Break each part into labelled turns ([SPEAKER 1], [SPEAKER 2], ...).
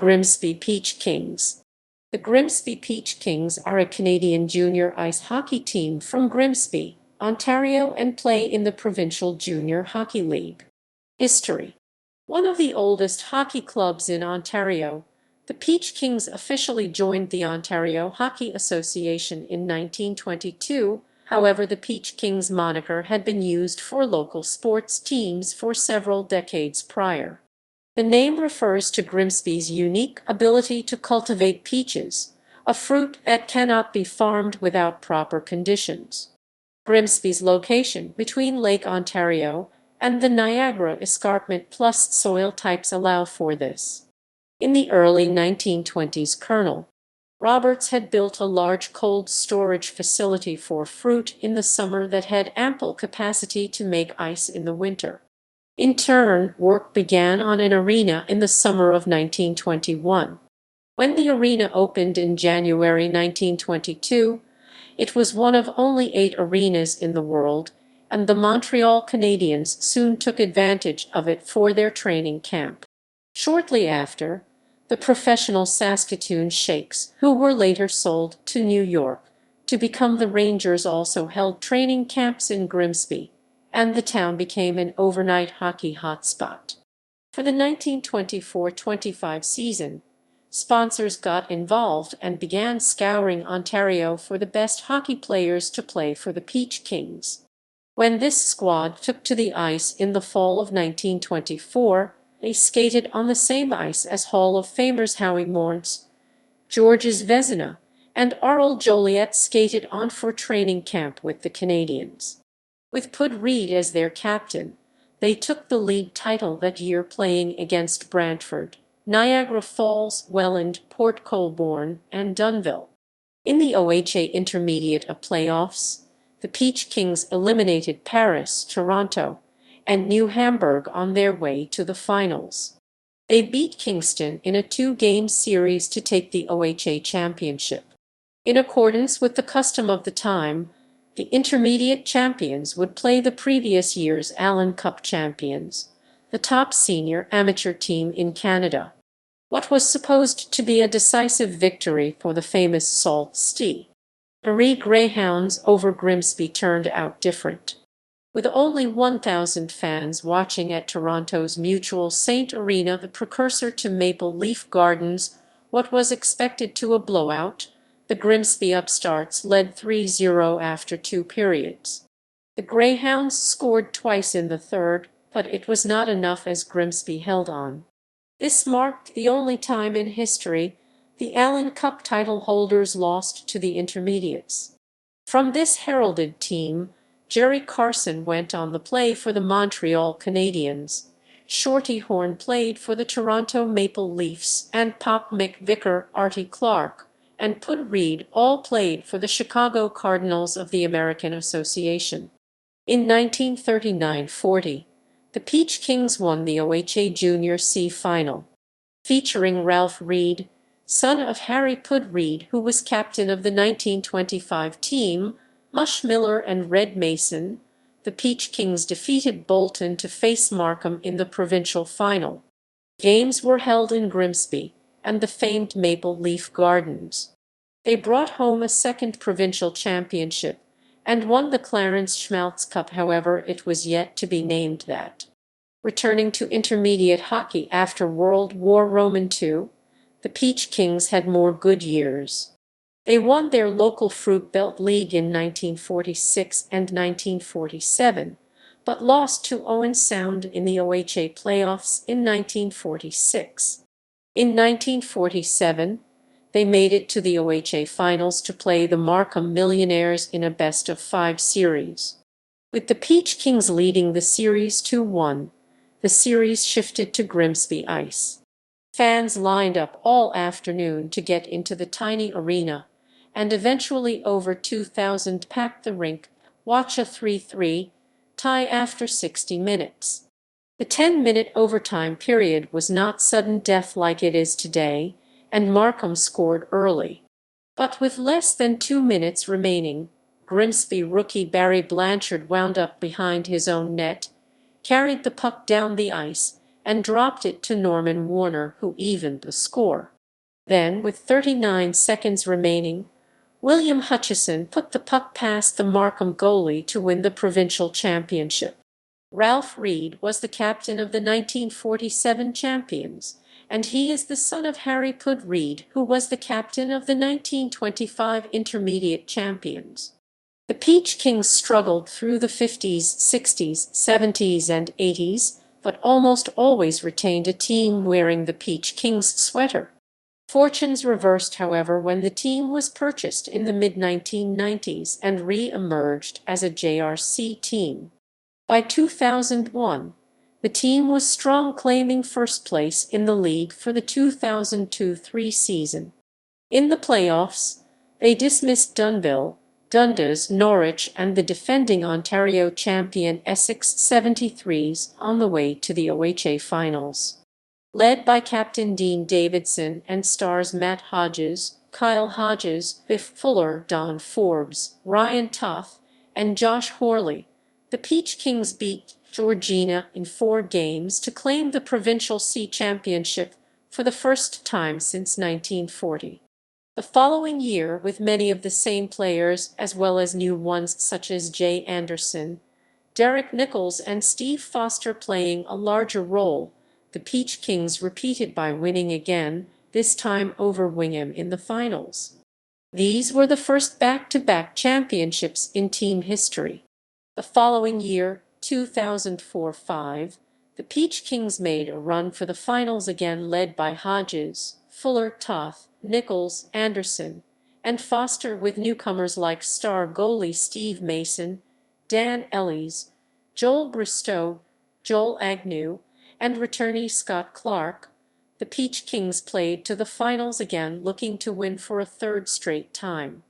[SPEAKER 1] Grimsby Peach Kings. The Grimsby Peach Kings are a Canadian junior ice hockey team from Grimsby, Ontario, and play in the Provincial Junior Hockey League. History. One of the oldest hockey clubs in Ontario, the Peach Kings officially joined the Ontario Hockey Association in 1922. However, the Peach Kings moniker had been used for local sports teams for several decades prior. The name refers to Grimsby's unique ability to cultivate peaches, a fruit that cannot be farmed without proper conditions. Grimsby's location between Lake Ontario and the Niagara Escarpment plus soil types allow for this. In the early 1920s, Colonel Roberts had built a large cold storage facility for fruit in the summer that had ample capacity to make ice in the winter. In turn, work began on an arena in the summer of 1921. When the arena opened in January 1922, it was one of only 8 arenas in the world, and the Montreal Canadiens soon took advantage of it for their training camp. Shortly after, the professional Saskatoon Shakes, who were later sold to New York to become the Rangers, also held training camps in Grimsby, and the town became an overnight hockey hotspot. For the 1924-25 season, sponsors got involved and began scouring Ontario for the best hockey players to play for the Peach Kings. When this squad took to the ice in the fall of 1924, they skated on the same ice as Hall of Famers Howie Morenz, Georges Vezina, and Arnold Joliet skated on for training camp with the Canadiens. With Pud Reed as their captain, they took the league title that year, playing against Brantford, Niagara Falls, Welland, Port Colborne, and Dunnville. In the OHA Intermediate playoffs, the Peach Kings eliminated Paris, Toronto, and New Hamburg on their way to the finals. They beat Kingston in a 2-game series to take the OHA championship. In accordance with the custom of the time, the intermediate champions would play the previous year's Allen Cup champions, the top senior amateur team in Canada. What was supposed to be a decisive victory for the famous Sault Ste. Marie Greyhounds over Grimsby turned out different. With only 1,000 fans watching at Toronto's Mutual Saint Arena, the precursor to Maple Leaf Gardens, what was expected to a blowout, the Grimsby upstarts led 3-0 after 2 periods. The Greyhounds scored twice in the third, but it was not enough as Grimsby held on. This marked the only time in history the Allen Cup title holders lost to the Intermediates. From this heralded team, Jerry Carson went on to play for the Montreal Canadiens, Shorty Horn played for the Toronto Maple Leafs, and Pop McVicker, Artie Clark, and Pud Reed all played for the Chicago Cardinals of the American Association. In 1939-40, the Peach Kings won the OHA Junior C Final, featuring Ralph Reed, son of Harry Pud Reed, who was captain of the 1925 team, Mush Miller and Red Mason. The Peach Kings defeated Bolton to face Markham in the provincial final. Games were held in Grimsby and the famed Maple Leaf Gardens. They brought home a second provincial championship and won the Clarence Schmaltz Cup. However, it was yet to be named that. Returning to intermediate hockey after World War II, the Peach Kings had more good years. They won their local Fruit Belt League in 1946 and 1947, but lost to Owen Sound in the OHA playoffs in 1946. In 1947, they made it to the OHA finals to play the Markham Millionaires in a best-of-5 series. With the Peach Kings leading the series 2-1, the series shifted to Grimsby ice. Fans lined up all afternoon to get into the tiny arena, and eventually over 2,000 packed the rink, watch a 3-3 tie after 60 minutes. The 10-minute overtime period was not sudden death like it is today, and Markham scored early. But with less than 2 minutes remaining, Grimsby rookie Barry Blanchard wound up behind his own net, carried the puck down the ice, and dropped it to Norman Warner, who evened the score. Then, with 39 seconds remaining, William Hutchison put the puck past the Markham goalie to win the provincial championship. Ralph Reed was the captain of the 1947 champions, and he is the son of Harry Pud Reed, who was the captain of the 1925 intermediate champions. The Peach Kings struggled through the 50s, 60s, 70s, and 80s, but almost always retained a team wearing the Peach Kings sweater. Fortunes reversed, however, when the team was purchased in the mid-1990s and re-emerged as a JRC team. By 2001, the team was strong, claiming first place in the league for the 2002-03 season. In the playoffs, they dismissed Dunville, Dundas, Norwich, and the defending Ontario champion Essex 73s on the way to the OHA finals. Led by captain Dean Davidson and stars Matt Hodges, Kyle Hodges, Biff Fuller, Don Forbes, Ryan Toth, and Josh Horley, the Peach Kings beat Georgina in 4 games to claim the Provincial C Championship for the first time since 1940. The following year, with many of the same players as well as new ones such as Jay Anderson, Derek Nichols, and Steve Foster playing a larger role, the Peach Kings repeated by winning again, this time over Wingham in the finals. These were the first back-to-back championships in team history. The following year, 2004-05, the Peach Kings made a run for the finals again, led by Hodges, Fuller, Toth, Nichols, Anderson, and Foster, with newcomers like star goalie Steve Mason, Dan Ellis, Joel Bristow, Joel Agnew, and returnee Scott Clark. The Peach Kings played to the finals again, looking to win for a 3rd straight time.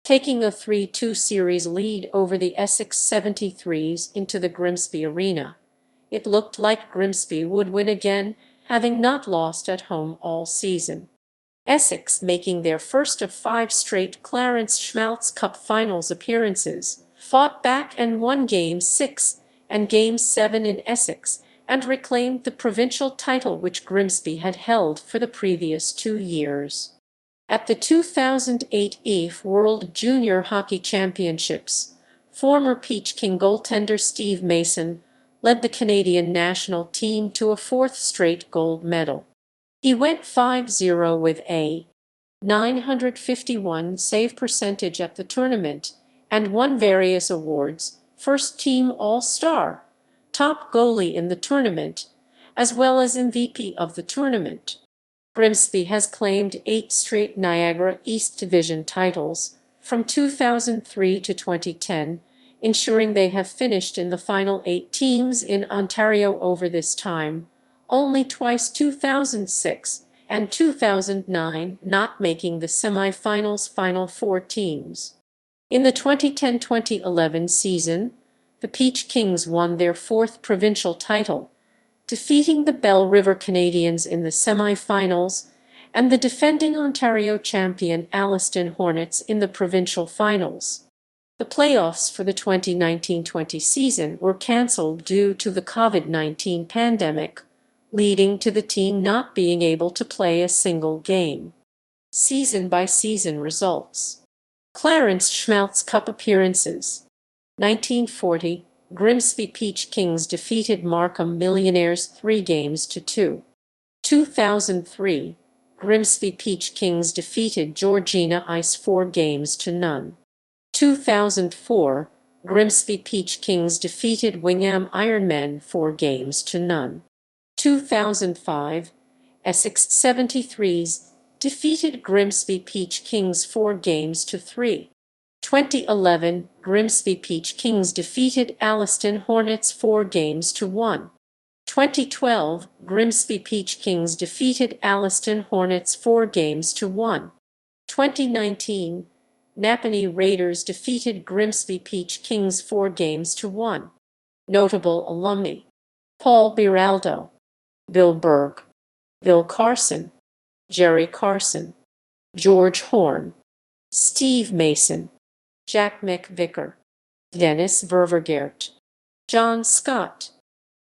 [SPEAKER 1] Taking a 3-2 series lead over the Essex 73s into the Grimsby Arena, it looked like Grimsby would win again, having not lost at home all season. Essex, making their first of 5 straight Clarence Schmaltz Cup Finals appearances, fought back and won Game 6 and Game 7 in Essex, and reclaimed the provincial title which Grimsby had held for the previous 2 years. At the 2008 EAF World Junior Hockey Championships, former Peach King goaltender Steve Mason led the Canadian national team to a 4th straight gold medal. He went 5-0 with a .951 save percentage at the tournament and won various awards: First Team All-Star, Top Goalie in the tournament, as well as MVP of the tournament. Grimsby has claimed 8 straight Niagara East Division titles from 2003 to 2010, ensuring they have finished in the final 8 teams in Ontario over this time, only twice, 2006 and 2009, not making the semi-finals final 4 teams. In the 2010-2011 season, the Peach Kings won their 4th provincial title, defeating the Bell River Canadians in the semi-finals and the defending Ontario champion Alliston Hornets in the provincial finals. The playoffs for the 2019-20 season were cancelled due to the COVID-19 pandemic, leading to the team not being able to play a single game. Season-by-season results. Clarence Schmaltz Cup appearances. 1940, Grimsby Peach Kings defeated Markham Millionaires 3-2. 2003, Grimsby Peach Kings defeated Georgina Ice 4-0. 2004, Grimsby Peach Kings defeated Wingham Ironmen 4-0. 2005, Essex 73s defeated Grimsby Peach Kings 4-3. 2011, Grimsby Peach Kings defeated Alliston Hornets 4-1. 2012, Grimsby Peach Kings defeated Alliston Hornets 4-1. 2019, Napanee Raiders defeated Grimsby Peach Kings 4-1. Notable alumni: Paul Biraldo, Bill Berg, Bill Carson, Jerry Carson, George Horn, Steve Mason, Jack McVicker, Dennis Ververgert, John Scott,